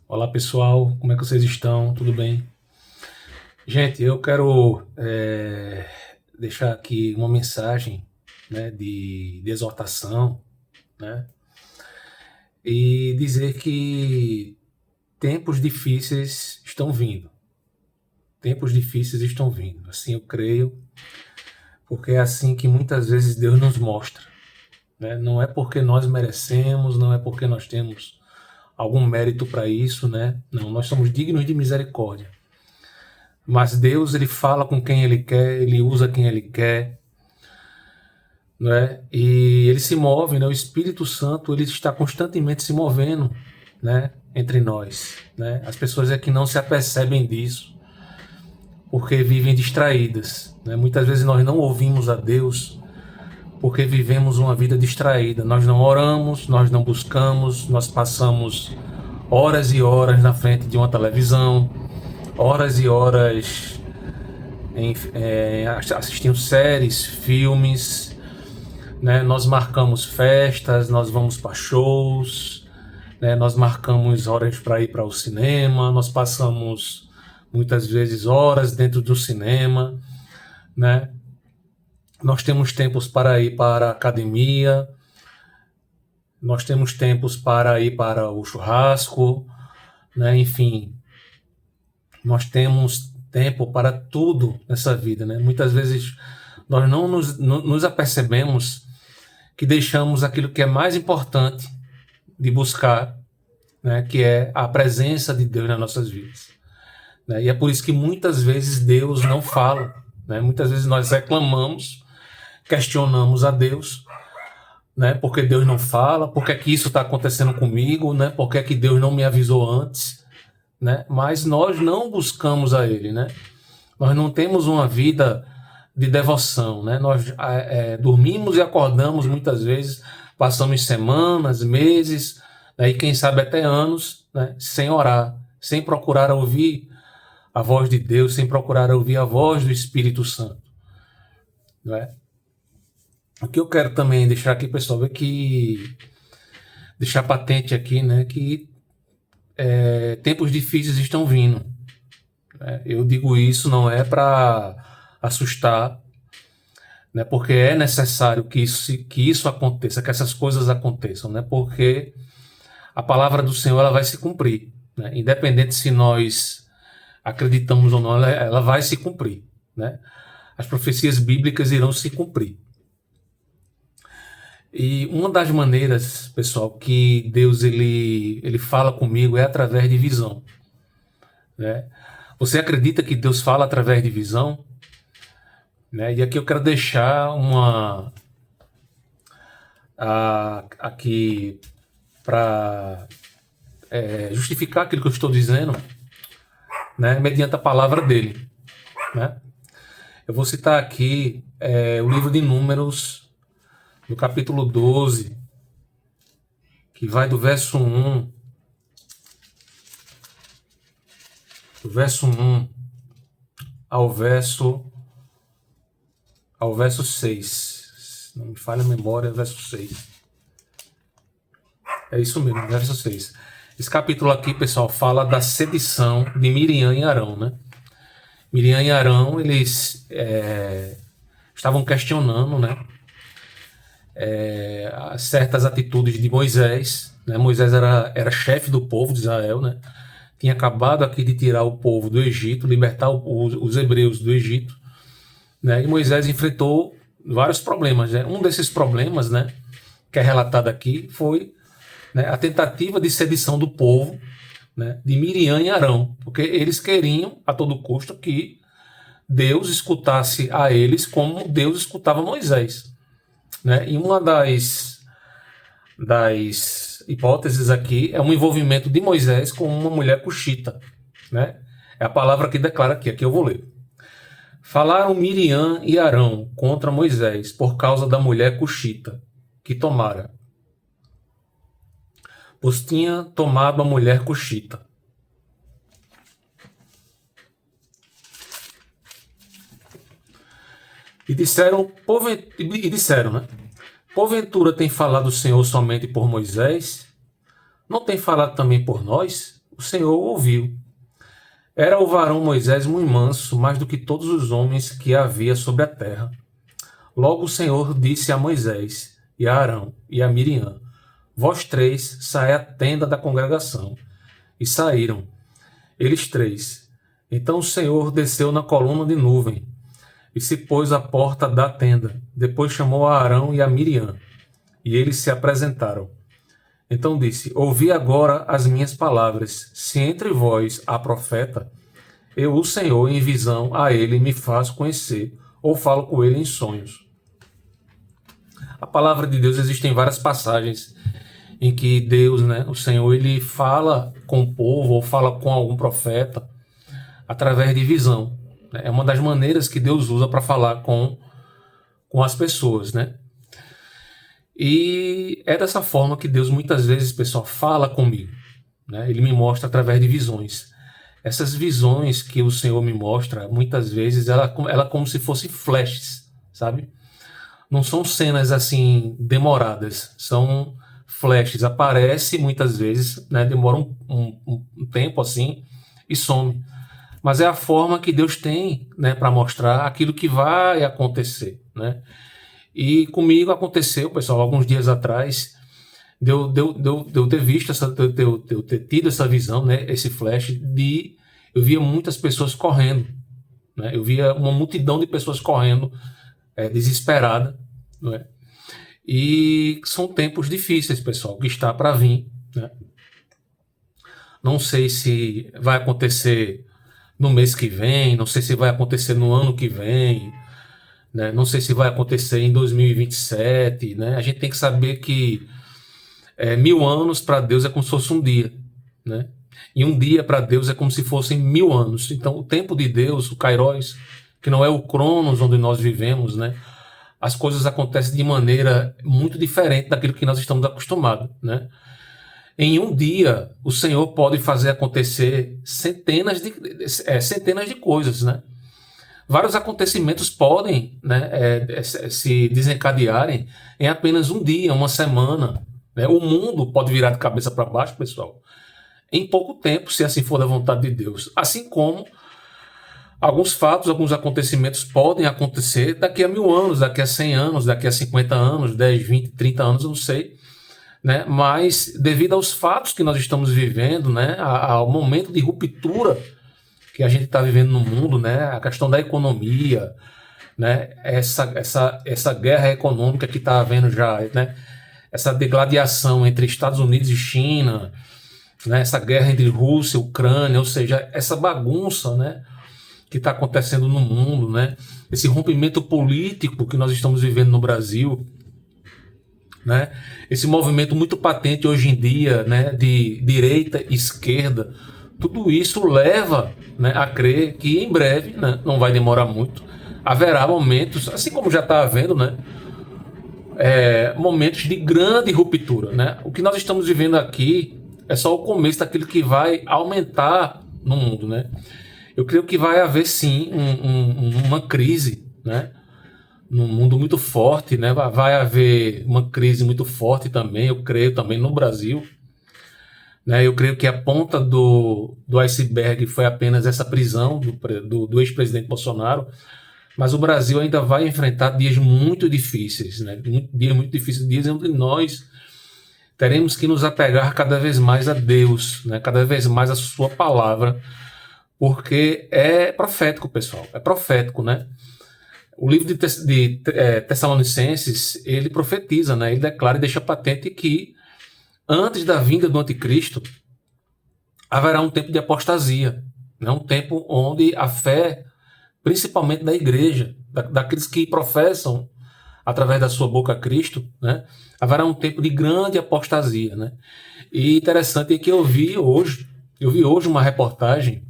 Olá pessoal, como é que vocês estão? Tudo bem? Gente, eu quero deixar aqui uma mensagem, né, de exortação, né, e dizer que tempos difíceis estão vindo. Tempos difíceis estão vindo. Assim eu creio, porque é assim que muitas vezes Deus nos mostra, né? Não é porque nós merecemos, não é porque nós temos algum mérito para isso, né? Não, nós somos dignos de misericórdia. Mas Deus, ele fala com quem ele quer, ele usa quem ele quer, né? E ele se move, né? O Espírito Santo, ele está constantemente se movendo, né? Entre nós, né? As pessoas é que não se apercebem disso, porque vivem distraídas, né? Muitas vezes nós não ouvimos a Deus porque vivemos uma vida distraída. Nós não oramos, nós não buscamos, nós passamos horas e horas na frente de uma televisão, horas e horas assistindo séries, filmes, né? Nós marcamos festas, nós vamos para shows, né? Nós marcamos horas para ir para o cinema, nós passamos muitas vezes horas dentro do cinema, né? Nós temos tempos para ir para a academia, nós temos tempos para ir para o churrasco, né? Enfim, nós temos tempo para tudo nessa vida, né? Muitas vezes nós não nos apercebemos que deixamos aquilo que é mais importante de buscar, né? Que é a presença de Deus nas nossas vidas, né? E é por isso que muitas vezes Deus não fala, né? Muitas vezes nós reclamamos, questionamos a Deus, né? Porque Deus não fala, por que é que isso está acontecendo comigo, né? Por que é que Deus não me avisou antes, né? Mas nós não buscamos a Ele, né? Nós não temos uma vida de devoção, né? Nós dormimos e acordamos muitas vezes, passamos semanas, meses, né? E quem sabe até anos, né? Sem orar, sem procurar ouvir a voz de Deus, sem procurar ouvir a voz do Espírito Santo, né? O que eu quero também deixar aqui, pessoal, é que deixar patente aqui, né? Que tempos difíceis estão vindo. Eu digo isso não é para assustar, né? Porque é necessário que isso aconteça, que essas coisas aconteçam, né? Porque a palavra do Senhor ela vai se cumprir, né? Independente se nós acreditamos ou não, ela vai se cumprir, né? As profecias bíblicas irão se cumprir. E uma das maneiras, pessoal, que Deus ele fala comigo é através de visão, né? Você acredita que Deus fala através de visão? Né? E aqui eu quero deixar aqui para justificar aquilo que eu estou dizendo, né? Mediante a palavra dele, né? Eu vou citar aqui o livro de Números, no capítulo 12, que vai do verso 1, ao verso 6. Não me falha a memória, verso 6. É isso mesmo, verso 6. Esse capítulo aqui, pessoal, fala da sedição de Miriam e Arão, né? Miriam e Arão, eles estavam questionando, né? Certas atitudes de Moisés, né? Moisés era chefe do povo de Israel, né? Tinha acabado aqui de tirar o povo do Egito, libertar os hebreus do Egito, né? E Moisés enfrentou vários problemas, né? Um desses problemas, né, que é relatado aqui, foi, né, a tentativa de sedição do povo, né, de Miriam e Arão, porque eles queriam a todo custo que Deus escutasse a eles como Deus escutava Moisés, né? E uma das hipóteses aqui é um envolvimento de Moisés com uma mulher cuxita, né? É a palavra que declara aqui eu vou ler. Falaram Miriam e Arão contra Moisés por causa da mulher cuxita que tomara, pois tinha tomado a mulher cuxita. E disseram, né? Porventura tem falado o Senhor somente por Moisés? Não tem falado também por nós? o Senhor ouviu. Era o varão Moisés muito manso, mais do que todos os homens que havia sobre a terra. Logo o Senhor disse a Moisés, e a Arão, e a Miriam: Vós três saí à tenda da congregação. E saíram, eles três. Então o Senhor desceu na coluna de nuvem, e se pôs à porta da tenda. Depois chamou a Arão e a Miriam, e eles se apresentaram. Então disse: Ouvi agora as minhas palavras. Se entre vós há profeta, eu, o Senhor, em visão a ele me faço conhecer, ou falo com ele em sonhos. A palavra de Deus, existem várias passagens em que Deus, o Senhor, ele fala com o povo ou fala com algum profeta através de visão. É uma das maneiras que Deus usa para falar com as pessoas, né? E é dessa forma que Deus muitas vezes, pessoal, fala comigo, né? Ele me mostra através de visões. Essas visões que o Senhor me mostra, muitas vezes, ela como se fossem flashes, sabe? Não são cenas assim demoradas, são flashes. Aparece muitas vezes, né? Demora um tempo assim e some. Mas é a forma que Deus tem, né, para mostrar aquilo que vai acontecer, né? E comigo aconteceu, pessoal, alguns dias atrás, de eu ter visto, de eu ter tido essa visão, né, esse flash, eu via muitas pessoas correndo, né? Eu via uma multidão de pessoas correndo, desesperada, né? E são tempos difíceis, pessoal, que está para vir, né? Não sei se vai acontecer no mês que vem, não sei se vai acontecer no ano que vem, né? Não sei se vai acontecer em 2027, né? A gente tem que saber que 1000 anos para Deus é como se fosse um dia, né? E um dia para Deus é como se fossem 1000 anos. Então, o tempo de Deus, o Kairos, que não é o Cronos onde nós vivemos, né? As coisas acontecem de maneira muito diferente daquilo que nós estamos acostumados, né? Em um dia, o Senhor pode fazer acontecer centenas de coisas, né? Vários acontecimentos podem, né, se desencadearem em apenas um dia, uma semana, né? O mundo pode virar de cabeça para baixo, pessoal, em pouco tempo, se assim for da vontade de Deus. Assim como alguns fatos, alguns acontecimentos podem acontecer daqui a 1000 anos, daqui a 100 anos, daqui a 50 anos, 10, 20, 30 anos, eu não sei, né? Mas devido aos fatos que nós estamos vivendo, né, ao momento de ruptura que a gente está vivendo no mundo, né, a questão da economia, né, essa guerra econômica que está havendo já, né, essa degladiação entre Estados Unidos e China, né, essa guerra entre Rússia e Ucrânia, ou seja, essa bagunça, né, que está acontecendo no mundo, né, esse rompimento político que nós estamos vivendo no Brasil, né, esse movimento muito patente hoje em dia, né, de direita e esquerda, tudo isso leva, né, a crer que em breve, né, não vai demorar muito, haverá momentos, assim como já está havendo, né, momentos de grande ruptura, né? O que nós estamos vivendo aqui é só o começo daquilo que vai aumentar no mundo, né? Eu creio que vai haver sim uma crise, né, num mundo muito forte, né? Vai haver uma crise muito forte também, eu creio, também no Brasil, né? Eu creio que a ponta do iceberg foi apenas essa prisão do ex-presidente Bolsonaro, mas o Brasil ainda vai enfrentar dias muito difíceis, né? Dias muito difíceis, dias onde nós teremos que nos apegar cada vez mais a Deus, né? Cada vez mais a sua palavra, porque é profético, pessoal, é profético, né? O livro de Tessalonicenses, ele profetiza, né? Ele declara e deixa patente que antes da vinda do anticristo haverá um tempo de apostasia, né? Um tempo onde a fé, principalmente da igreja, daqueles que professam através da sua boca Cristo, né, haverá um tempo de grande apostasia, né? E interessante é que eu vi hoje uma reportagem,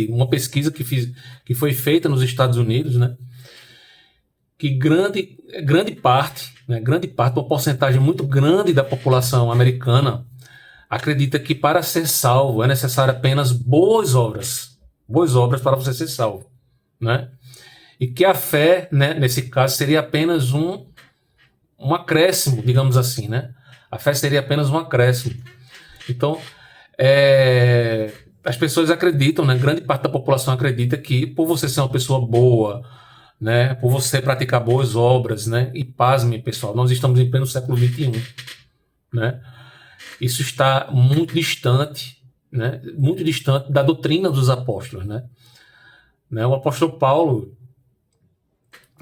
uma pesquisa que foi feita nos Estados Unidos, né, que grande parte, uma porcentagem muito grande da população americana acredita que para ser salvo é necessário apenas boas obras para você ser salvo, né? E que a fé, né, nesse caso, seria apenas um acréscimo, digamos assim, né? A fé seria apenas um acréscimo. Então, As pessoas acreditam, né? Grande parte da população acredita que por você ser uma pessoa boa, né? Por você praticar boas obras, né? E pasme, pessoal, nós estamos em pleno século XXI, né? Isso está muito distante, né? Muito distante da doutrina dos apóstolos, né? O apóstolo Paulo,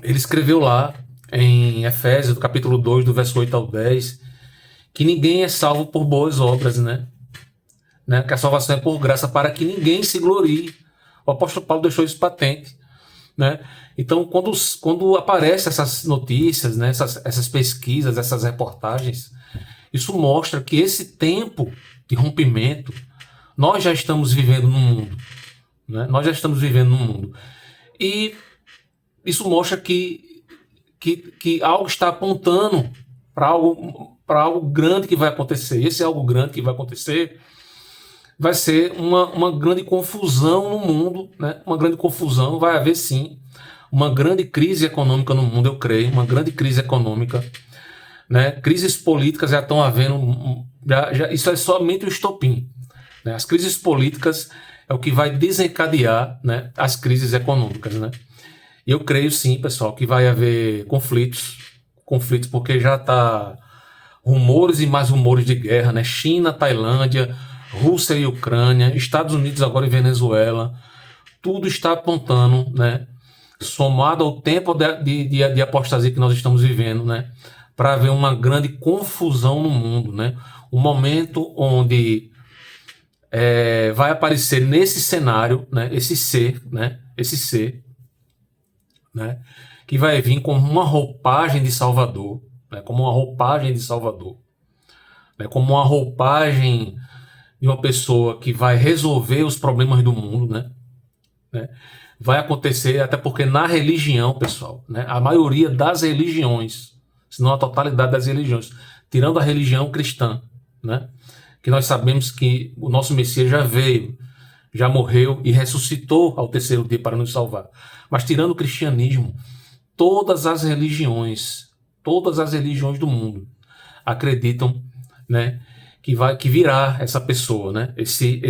ele escreveu lá em Efésios, do capítulo 2, do verso 8 ao 10, que ninguém é salvo por boas obras, né? Que a salvação é por graça, para que ninguém se glorie. O apóstolo Paulo deixou isso patente, né? Então, quando aparecem essas notícias, né, essas pesquisas, essas reportagens, isso mostra que esse tempo de rompimento, nós já estamos vivendo no mundo, né? Nós já estamos vivendo no mundo. E isso mostra que algo está apontando para algo grande que vai acontecer. Esse algo grande que vai acontecer vai ser uma grande confusão no mundo, né? Uma grande confusão, vai haver sim uma grande crise econômica no mundo, eu creio, uma grande crise econômica, né? Crises políticas já estão havendo, isso é somente o estopim, né? As crises políticas é o que vai desencadear, né, as crises econômicas, né? E eu creio sim, pessoal, que vai haver conflitos porque já está rumores e mais rumores de guerra, né? China, Tailândia, Rússia e Ucrânia, Estados Unidos agora e Venezuela, tudo está apontando, né, somado ao tempo de apostasia que nós estamos vivendo, né, para haver uma grande confusão no mundo, né, um momento onde vai aparecer nesse cenário, né, esse ser, né, que vai vir como uma roupagem de Salvador, né, como uma roupagem de uma pessoa que vai resolver os problemas do mundo, né? Vai acontecer, até porque na religião, pessoal, né, a maioria das religiões, se não a totalidade das religiões, tirando a religião cristã, né, que nós sabemos que o nosso Messias já veio, já morreu e ressuscitou ao terceiro dia para nos salvar. Mas tirando o cristianismo, todas as religiões do mundo acreditam, né, que virá essa pessoa, né? Esse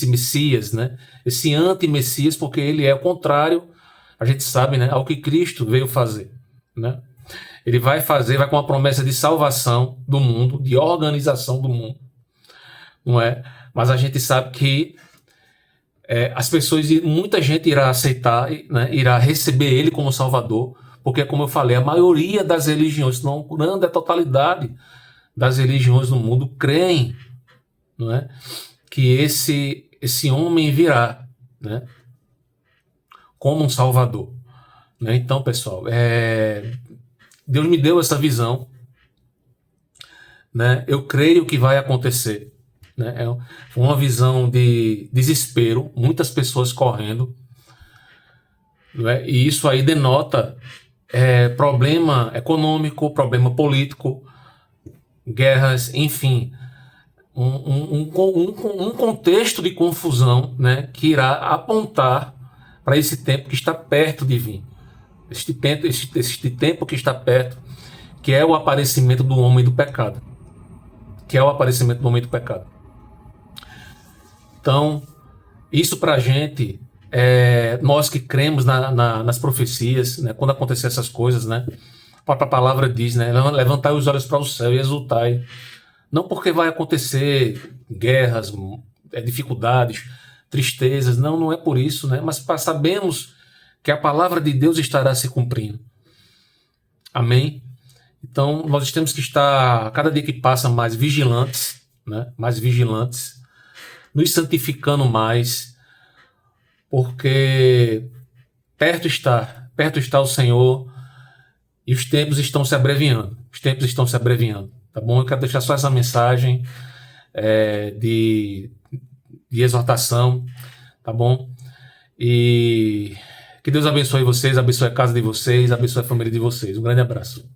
Messias, né? Esse anti-Messias, porque ele é o contrário, a gente sabe, né, ao que Cristo veio fazer, né? Ele vai com a promessa de salvação do mundo, de organização do mundo, não é? Mas a gente sabe que muita gente irá aceitar, né, irá receber ele como Salvador, porque, como eu falei, a maioria das religiões, se não grande a totalidade das religiões no mundo, creem, não é, que esse homem virá, né, como um Salvador, né? Então, pessoal, Deus me deu essa visão, né? Eu creio que vai acontecer, né? É uma visão de desespero, muitas pessoas correndo, não é? E isso aí denota problema econômico, problema político, guerras, enfim, um contexto de confusão, né, que irá apontar para esse tempo que está perto de vir. Este tempo que está perto, que é o aparecimento do homem do pecado. Então, isso para a gente, nós que cremos nas profecias, né, quando acontecer essas coisas, né, a própria palavra diz, né, levantai os olhos para o céu e exultai. Não porque vai acontecer guerras, dificuldades, tristezas, não é por isso, né, mas sabemos que a palavra de Deus estará se cumprindo. Amém? Então, nós temos que estar, cada dia que passa, mais vigilantes, né, nos santificando mais, porque perto está o Senhor e os tempos estão se abreviando. Tá bom? Eu quero deixar só essa mensagem de exortação, tá bom? E que Deus abençoe vocês, abençoe a casa de vocês, abençoe a família de vocês. Um grande abraço.